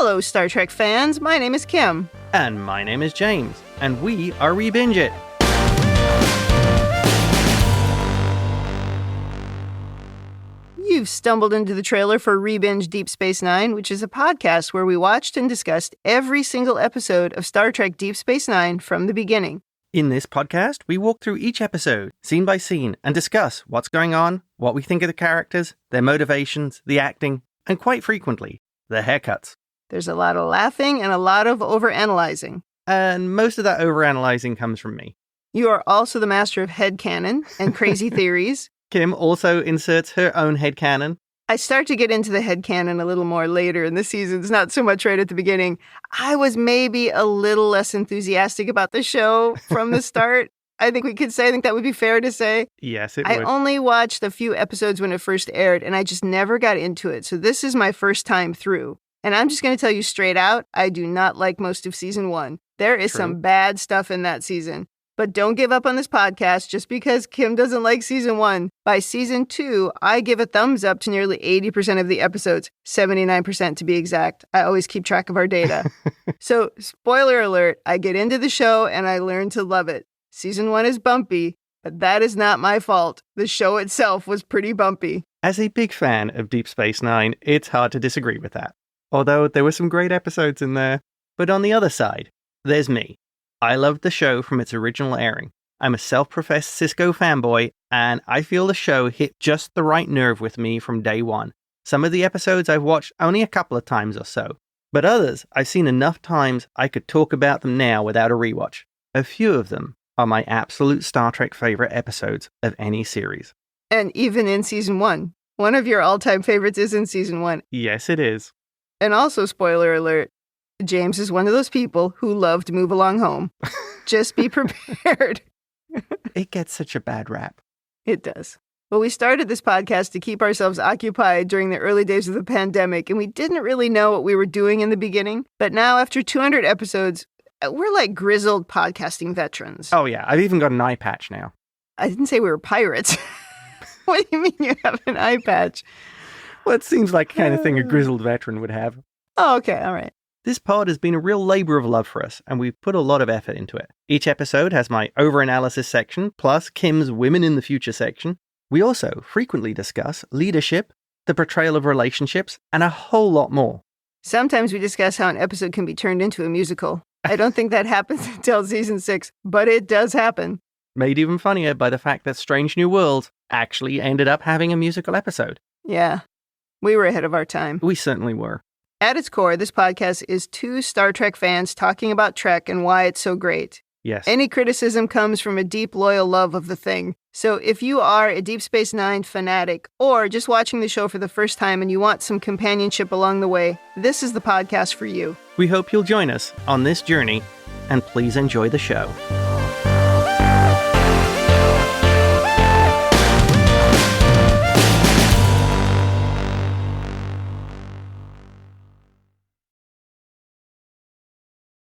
Hello, Star Trek fans. My name is Kim. And my name is James, and we are ReBinge It. You've stumbled into the trailer for ReBinge Deep Space 9, which is a podcast where we watched and discussed every single episode of Star Trek Deep Space Nine from the beginning. In this podcast, we walk through each episode, scene by scene, and discuss what's going on, what we think of the characters, their motivations, the acting, and quite frequently, their haircuts. There's a lot of laughing and a lot of overanalyzing. And most of that overanalyzing comes from me. You are also the master of headcanon and crazy theories. Kim also inserts her own headcanon. I start to get into the headcanon a little more later in the seasons, not so much right at the beginning. I was maybe a little less enthusiastic about the show from the start. I think that would be fair to say. Yes, it would. I would. only watched a few episodes when it first aired, and I just never got into it. So this is my first time through. And I'm just going to tell you straight out, I do not like most of season 1. There is some bad stuff in that season. But don't give up on this podcast just because Kim doesn't like season 1. By season 2, I give a thumbs up to nearly 80% of the episodes, 79% to be exact. I always keep track of our data. So, spoiler alert, I get into the show and I learn to love it. Season 1 is bumpy, but that is not my fault. The show itself was pretty bumpy. As a big fan of Deep Space Nine, it's hard to disagree with that. Although there were some great episodes in there. But on the other side, there's me. I loved the show from its original airing. I'm a self-professed Sisko fanboy, and I feel the show hit just the right nerve with me from day one. Some of the episodes I've watched only a couple of times or so, but others I've seen enough times I could talk about them now without a rewatch. A few of them are my absolute Star Trek favorite episodes of any series. And even in season 1. One of your all-time favorites is in season 1. Yes, it is. And also, spoiler alert, James is one of those people who love to move along home. Just be prepared. It gets such a bad rap. It does. Well, we started this podcast to keep ourselves occupied during the early days of the pandemic, and we didn't really know what we were doing in the beginning. But now, after 200 episodes, we're like grizzled podcasting veterans. Oh, yeah. I've even got an eye patch now. I didn't say we were pirates. What do you mean you have an eye patch? Well, it seems like the kind of thing a grizzled veteran would have. Oh, okay. All right. This pod has been a real labor of love for us, and we've put a lot of effort into it. Each episode has my overanalysis section, plus Kim's Women in the Future section. We also frequently discuss leadership, the portrayal of relationships, and a whole lot more. Sometimes we discuss how an episode can be turned into a musical. I don't think that happens until season 6, but it does happen. Made even funnier by the fact that Strange New Worlds actually ended up having a musical episode. Yeah, we were ahead of our time. We certainly were. At its core, this podcast is 2 Star Trek fans talking about Trek and why it's so great. Yes. Any criticism comes from a deep, loyal love of the thing. So if you are a Deep Space Nine fanatic or just watching the show for the first time and you want some companionship along the way, this is the podcast for you. We hope you'll join us on this journey, and please enjoy the show.